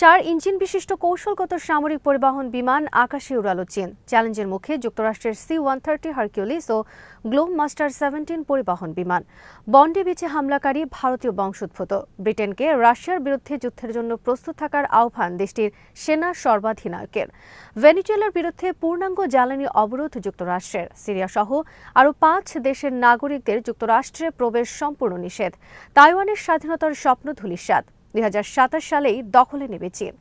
চার ইঞ্জিন বিশিষ্ট কৌশলগত সামরিক পরিবহন বিমান আকাশে উড়াল চীন। চ্যালেঞ্জের মুখে যুক্তরাষ্ট্রের C-130 হারকিউলিস ও গ্লোবমাস্টার 17 পরিবহন বিমান। বন্ডি বিচে হামলাকারী ভারতীয় বংশোদ্ভূত। ব্রিটেনকে রাশিয়ার বিরুদ্ধে যুদ্ধের জন্য প্রস্তুত থাকার আহ্বান দেশটির সেনা সর্বাধিনায়কের। ভেনেজুয়েলার বিরুদ্ধে পূর্ণাঙ্গ জ্বালানি অবরোধ যুক্তরাষ্ট্রের। সিরিয়াসহ আরও 5 দেশের নাগরিকদের যুক্তরাষ্ট্রে প্রবেশ সম্পূর্ণ নিষেধ। তাইওয়ানের স্বাধীনতার স্বপ্ন ধূলিসাৎ। 2027 সালেই দখলে নেবে চীন।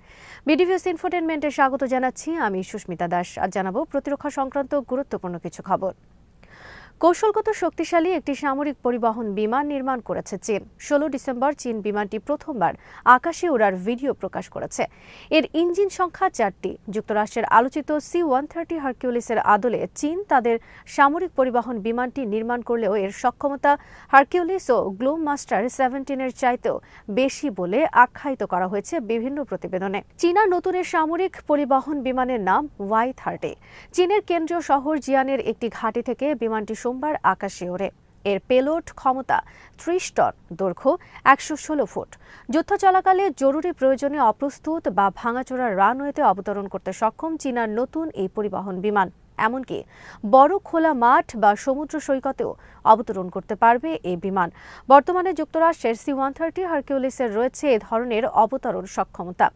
বিডিভিএস ইনফোটেনমেন্টে স্বাগত জানাচ্ছি আমি সুস্মিতা দাস। আজ জানাবো প্রতিরক্ষা সংক্রান্ত গুরুত্বপূর্ণ কিছু খবর। কৌশলগত শক্তিশালী একটি সামরিক পরিবহন বিমান নির্মাণ করেছে চীন। 16 ডিসেম্বর চীন বিমানটি প্রথমবার আকাশে ওড়ার ভিডিও প্রকাশ করেছে। এর ইঞ্জিন সংখ্যা 4টি। যুক্তরাষ্ট্রের আলোচিত C-130 হারকিউলিসের আদলে চীন তাদের সামরিক পরিবহন বিমানটি নির্মাণ করলেও এর সক্ষমতা হারকিউলিস ও গ্লোবমাস্টার 17-এর চাইতেও বেশি বলে আখ্যায়িত করা হয়েছে বিভিন্ন প্রতিবেদনে। চীনা নতুন সামরিক পরিবহন বিমানের নাম Y-30। চীনের কেন্দ্রীয় শহর জিয়ানের একটি ঘাঁটি থেকে বিমানটি সোমবার আকাশে ওড়ে। এর পেলোড ক্ষমতা 30 টন, দৈর্ঘ্য 116 ফুট। যুদ্ধ চলাকালে জরুরি প্রয়োজনে অপ্রস্তুত বা ভাঙাচোরা রানওয়েতে অবতরণ করতে সক্ষম চীনার নতুন এই পরিবহন বিমান এমনকি বড় খোলা মাঠ বা সমুদ্র সৈকতেও অবতরণ করতে পারবে এই বিমান। বর্তমানে যুক্তরাষ্ট্রের C-130 হারকিউলিসের রয়েছে এ ধরনের অবতরণ সক্ষমতা।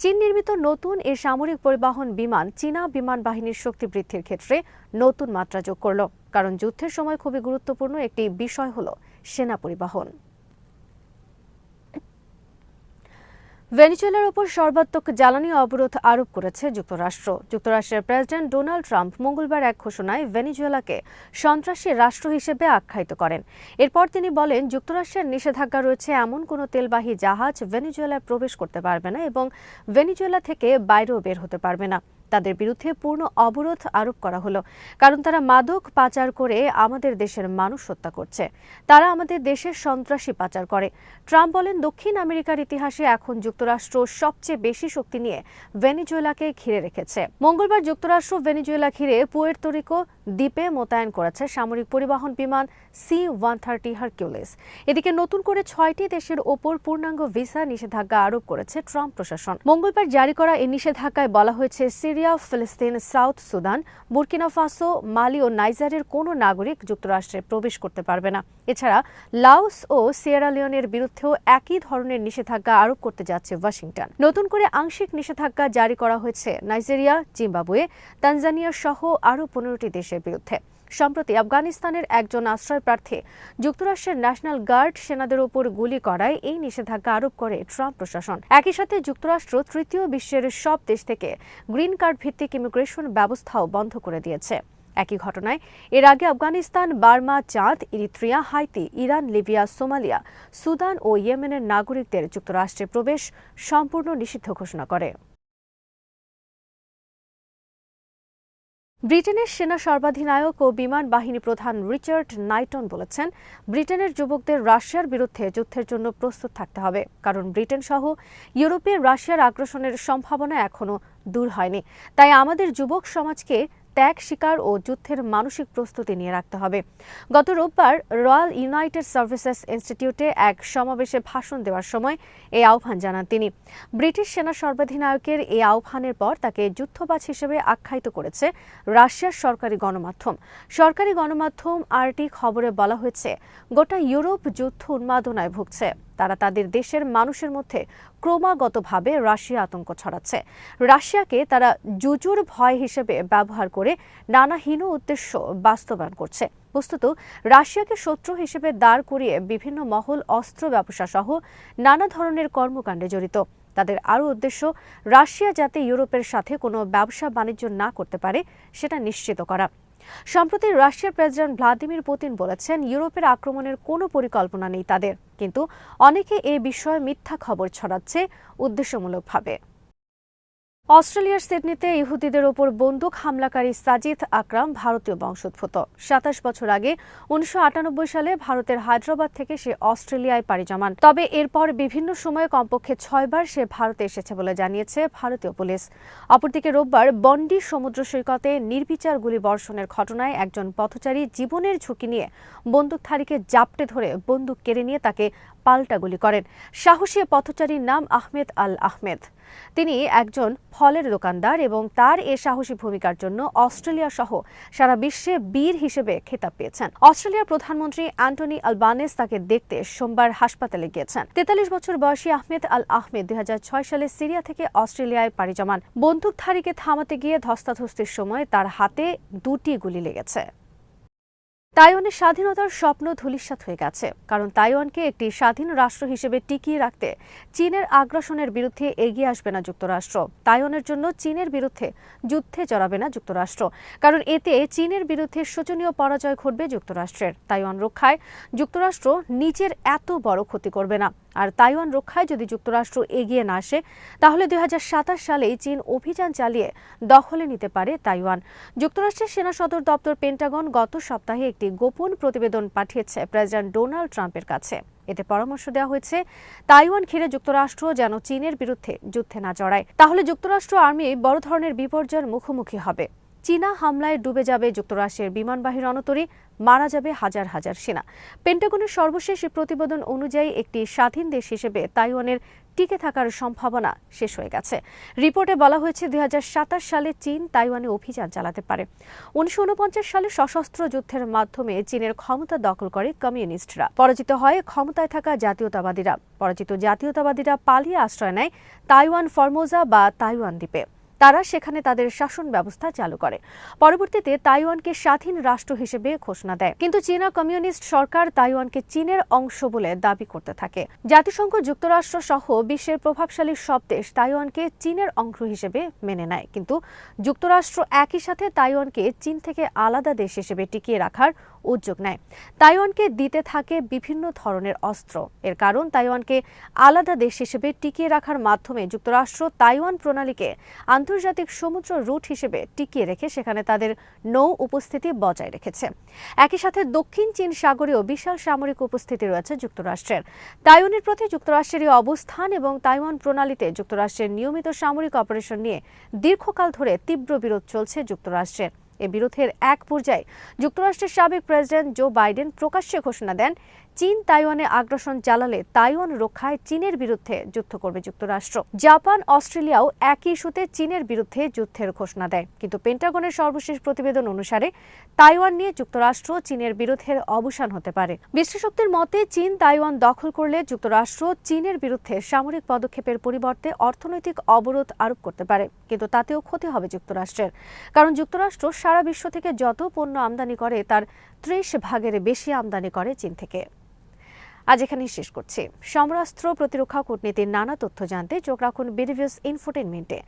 চীন নির্মিত নতুন এই সামরিক পরিবহন বিমান চীনা বিমান বাহিনীর শক্তি বৃদ্ধির ক্ষেত্রে নতুন মাত্রা যোগ করল, কারণ যুদ্ধের সময় খুবই গুরুত্বপূর্ণ একটি বিষয় হল সেনা পরিবহন। ভেনেজুয়েলার উপর সর্বাত্মক জ্বালানি অবরোধ আরোপ করেছে যুক্তরাষ্ট্র। যুক্তরাষ্ট্রের প্রেসিডেন্ট ডোনাল্ড ট্রাম্প মঙ্গলবার এক ঘোষণায় ভেনেজুয়েলাকে সন্ত্রাসী রাষ্ট্র হিসেবে আখ্যায়িত করেন। এরপর তিনি বলেন, যুক্তরাষ্ট্রের নিষেধাজ্ঞা রয়েছে এমন কোনো তেলবাহী জাহাজ ভেনেজুয়েলায় প্রবেশ করতে পারবে না এবং ভেনেজুয়েলা থেকে বাইরেও বের হতে পারবে না। তাদের বিরুদ্ধে পূর্ণ অবরোধ আরোপ করা হলো, কারণ তারা মাদক পাচার করে আমাদের দেশের মানুষ হত্যা করছে। তারা আমাদের দেশের সন্ত্রাসী পাচার করে। ট্রাম্প বলেন, দক্ষিণ আমেরিকার ইতিহাসে এখন যুক্তরাষ্ট্র সবচেয়ে বেশি শক্তি নিয়ে ভেনেজুয়েলাকে ঘিরে রেখেছে। মঙ্গলবার যুক্তরাষ্ট্র ভেনেজুয়েলা ঘিরে পুয়ের্তো রিকো দ্বীপে মোতায়েন করেছে সামরিক পরিবহন বিমান C-130 হারকিউলিস। এদিকে নতুন করে 6টি দেশের ওপর পূর্ণাঙ্গ ভিসা নিষেধাজ্ঞা আরোপ করেছে ট্রাম্প প্রশাসন। মঙ্গলবার জারি করা এই নিষেধাজ্ঞায় বলা হয়েছে, সিরিয়া, ফিলিস্তিন, সাউথ সুদান, বুর্কিনা ফাসো, মালি ও নাইজারের কোনো নাগরিক যুক্তরাষ্ট্রে প্রবেশ করতে পারবে না। এছাড়া লাওস ও সিয়েরা লিওনের বিরুদ্ধেও একই ধরনের নিষেধাজ্ঞা আরোপ করতে যাচ্ছে ওয়াশিংটন। নতুন করে আংশিক নিষেধাজ্ঞা জারি করা হয়েছে নাইজেরিয়া, জিম্বাবুয়ে, তানজানিয়া সহ আরও 15টি দেশের বিরুদ্ধে। সম্প্রতি আফগানিস্তানের একজন আশ্রয় প্রার্থী যুক্তরাষ্ট্রের ন্যাশনাল গার্ড সেনাদের উপর গুলি করায় এই নিষেধাজ্ঞা আরোপ করে ট্রাম্প প্রশাসন। একই সাথে যুক্তরাষ্ট্র তৃতীয় বিশ্বের সব দেশ থেকে গ্রিন কার্ড ভিত্তিক ইমিগ্রেশন ব্যবস্থাও বন্ধ করে দিয়েছে। একই ঘটনায় এর আগে Afghanistan, Burma, Chad, Eritrea, Haiti, Iran, Libya, Somalia, Sudan ও ইয়েমেনের নাগরিকদের যুক্তরাষ্ট্রে প্রবেশ সম্পূর্ণ নিষিদ্ধ ঘোষণা করে। ব্রিটেনের সেনা সর্বাধিনায়ক ও বিমান বাহিনী প্রধান রিচার্ড নাইটন বলেছেন, ব্রিটেনের যুবকদের রাশিয়ার বিরুদ্ধে যুদ্ধের জন্য প্রস্তুত থাকতে হবে, কারণ ব্রিটেন সহ ইউরোপে রাশিয়ার আগ্রাসনের সম্ভাবনা এখনও দূর হয়নি। তাই আমাদের যুবক সমাজকে ত্যাগ স্বীকার ও যুদ্ধের মানসিক প্রস্তুতি নিয়ে রাখতে হবে। গত রোববার রয়্যাল ইউনাইটেড সার্ভিসেস ইনস্টিটিউটে এক সমাবেশে ভাষণ দেওয়ার সময় এই আহ্বান জানান তিনি। ব্রিটিশ সেনা সর্বাধিনায়কের এই আহ্বানের পর তাকে যুদ্ধবাজ হিসেবে আখ্যায়িত করেছে রাশিয়ার সরকারি গণমাধ্যম। সরকারি গণমাধ্যম RT খবরে বলা হয়েছে, গোটা ইউরোপ যুদ্ধ উন্মাদনায় ভুগছে। তারা তাদের দেশের মানুষের মধ্যে ক্রমাগতভাবে রাশিয়া আতঙ্ক ছড়াচ্ছে। রাশিয়াকে তারা জুজুর ভয় হিসেবে ব্যবহার করে নানা হীন উদ্দেশ্য বাস্তবায়ন করছে। বস্তুত রাশিয়াকে শত্রু হিসেবে দাঁড় করিয়ে বিভিন্ন মহল অস্ত্র ব্যবসা সহ নানা ধরনের কর্মকাণ্ডে জড়িত। তাদের আরও উদ্দেশ্য রাশিয়া যাতে ইউরোপের সাথে কোনো ব্যবসা বাণিজ্য না করতে পারে সেটা নিশ্চিত করা। সম্প্রতি রাশিয়ার প্রেসিডেন্ট ভ্লাদিমির পুতিন বলেছেন, ইউরোপের আক্রমণের কোনো পরিকল্পনা নেই তাদের, কিন্তু অনেকে এই বিষয়ে মিথ্যা খবর ছড়াচ্ছে উদ্দেশ্যমূলকভাবে। অস্ট্রেলিয়ার সিডনিতে ইহুদিদের ওপর বন্দুক হামলাকারী সাজিদ আকরাম ভারতীয় বংশোদ্ভূত। 27 বছর আগে 1998 সালে ভারতের হায়দ্রাবাদ থেকে সে অস্ট্রেলিয়ায় পাড়ি জমান। তবে এরপর বিভিন্ন সময়ে কমপক্ষে 6 বার সে ভারতে এসেছে বলে জানিয়েছে ভারতীয় পুলিশ। অপরদিকে রোববার বন্ডি সমুদ্র সৈকতে নির্বিচার গুলিবর্ষণের ঘটনায় একজন পথচারী জীবনের ঝুঁকি নিয়ে বন্দুকধারীকে জাপটে ধরে বন্দুক কেড়ে নিয়ে তাকে পাল্টা গুলি করেন। সাহসী পথচারীর নাম আহমেদ আল আহমেদ। তিনি একজন ফলের দোকানদার এবং তার এ সাহসী ভূমিকার জন্য অস্ট্রেলিয়া সহ সারা বিশ্বে বীর হিসেবে খেতাব পেয়েছেন। অস্ট্রেলিয়ার প্রধানমন্ত্রী অ্যান্টনি আলবানেজ তাকে দেখতে সোমবার হাসপাতালে গিয়েছেন। 43 বছর বয়সী আহমেদ আল আহমেদ 2006 সালে সিরিয়া থেকে অস্ট্রেলিয়ায় পাড়ি জমান। বন্দুকধারীকে থামাতে গিয়ে ধস্তাধস্তির সময় তার হাতে 2টি গুলি লেগেছে। তাইওয়ানের স্বাধীনতার স্বপ্ন ধূলিসাৎ হয়ে গেছে, কারণ তাইওয়ানকে একটি স্বাধীন রাষ্ট্র হিসেবে টিকিয়ে রাখতে চীনের আগ্রাসনের বিরুদ্ধে এগিয়ে আসবে না যুক্তরাষ্ট্র। তাইওয়ানের জন্য চীনের বিরুদ্ধে যুদ্ধে জড়াবে না যুক্তরাষ্ট্র, কারণ এতে চীনের বিরুদ্ধে শোচনীয় পরাজয় ঘটবে যুক্তরাষ্ট্রের। তাইওয়ান রক্ষায় যুক্তরাষ্ট্র নিজের এত বড় ক্ষতি করবে না। আর তাইওয়ান রক্ষায় যদি যুক্তরাষ্ট্র এগিয়ে না আসে, তাহলে 2027 সালেই চীন অভিযান চালিয়ে দখলে নিতে পারে তাইওয়ান। যুক্তরাষ্ট্রের সেনা সদর দপ্তর পেন্টাগন গত সপ্তাহে একটি গোপন প্রতিবেদন পাঠিয়েছে প্রেসিডেন্ট ডোনাল্ড ট্রাম্পের কাছে। এতে পরামর্শ দেওয়া হয়েছে তাইওয়ান ঘিরে যুক্তরাষ্ট্র যেন চীনের বিরুদ্ধে যুদ্ধে না জড়ায়, তাহলে যুক্তরাষ্ট্র আর্মি বড় ধরনের বিপর্যয়ের মুখোমুখি হবে। চীনা হামলায় ডুবে যাবে যুক্তরাষ্ট্রের বিমানবাহী রণতরী, মারা যাবে হাজার হাজার সেনা। পেন্টাগনের সর্বশেষ প্রতিবেদন অনুযায়ী একটি স্বাধীন দেশ হিসেবে তাইওয়ানের টিকে থাকার সম্ভাবনা শেষ হয়ে গেছে। রিপোর্টে বলা হয়েছে 2027 সালে চীন তাইওয়ানে অভিযান চালাতে পারে। 1949 সালে সশস্ত্র যুদ্ধের মাধ্যমে চীনের ক্ষমতা দখল করে কমিউনিস্টরা। পরাজিত হয় ক্ষমতায় থাকা জাতীয়তাবাদীরা। পরাজিত জাতীয়তাবাদীরা পালিয়ে আশ্রয় নেয় তাইওয়ান ফরমোজা বা তাইওয়ান দ্বীপে। তারা সেখানে তাদের শাসন ব্যবস্থা চালু করে। পরবর্তীতে তাইওয়ানকে স্বাধীন রাষ্ট্র হিসেবে ঘোষণা দেয়, কিন্তু চীনা কমিউনিস্ট সরকার তাইওয়ানকে চীনের অংশ বলে দাবি করতে থাকে। জাতিসংঘ, যুক্তরাষ্ট্র সহ বিশ্বের প্রভাবশালী সব দেশ তাইওয়ানকে চীনের অংশ হিসেবে মেনে নেয়, কিন্তু যুক্তরাষ্ট্র একই সাথে তাইওয়ানকে চীন থেকে আলাদা দেশ হিসেবে টিকিয়ে রাখার উদ্যোগ নেয়। তাইওয়ানকে দিতে থাকে বিভিন্ন ধরনের অস্ত্র। এর কারণ তাইওয়ানকে আলাদা দেশ হিসেবে টিকিয়ে রাখার মাধ্যমে যুক্তরাষ্ট্র তাইওয়ান প্রণালীকে আন্তর্জাতিক সমুদ্র রুট হিসেবে টিকিয়ে রেখে সেখানে তাদের নৌ উপস্থিতি বজায় রেখেছে। একই সাথে দক্ষিণ চীন সাগরেও বিশাল সামরিক উপস্থিতি রয়েছে যুক্তরাষ্ট্রের। তাইওয়ানের প্রতি যুক্তরাষ্ট্রের অবস্থান এবং তাইওয়ান প্রণালীতে যুক্তরাষ্ট্রের নিয়মিত সামরিক অপারেশন নিয়ে দীর্ঘকাল ধরে তীব্র বিরোধ চলছে যুক্তরাষ্ট্রের। এ বিরোধের এক পর্যায়ে যুক্তরাষ্ট্রের সাবেক প্রেসিডেন্ট জো বাইডেন প্রকাশ্যে ঘোষণা দেন, চীন তাইওয়ানে আগ্রাসন চালালে তাইওয়ান রক্ষায় চীনের বিরুদ্ধে যুদ্ধ করবে যুক্তরাষ্ট্র। জাপান, অস্ট্রেলিয়াও একই ইস্যুতে চীনের বিরুদ্ধে যুদ্ধের ঘোষণা দেয়, কিন্তু পেন্টাগনের সর্বশেষ প্রতিবেদন অনুসারে তাইওয়ান নিয়ে যুক্তরাষ্ট্র চীনের বিরোধের অবসান হতে পারে। বিশ্লেষকদের মতে চীন তাইওয়ান দখল করলে যুক্তরাষ্ট্র চীনের বিরুদ্ধে সামরিক পদক্ষেপের পরিবর্তে অর্থনৈতিক অবরোধ আরোপ করতে পারে, কিন্তু তাতেও ক্ষতি হবে যুক্তরাষ্ট্রের, কারণ যুক্তরাষ্ট্র সারা বিশ্ব থেকে যত পণ্য আমদানি করে তার 30 ভাগের বেশি আমদানি করে চীন থেকে। আজ এখানেই শেষ করছি। সমরাস্ত্র, প্রতিরক্ষা, কূটনীতির নানা তথ্য জানতে চোখ রাখুন বিডিভিউজ ইনফোটেইনমেন্টে।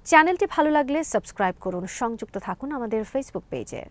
চ্যানেলটি ভালো লাগলে সাবস্ক্রাইব করুন, সংযুক্ত থাকুন আমাদের ফেসবুক পেজে।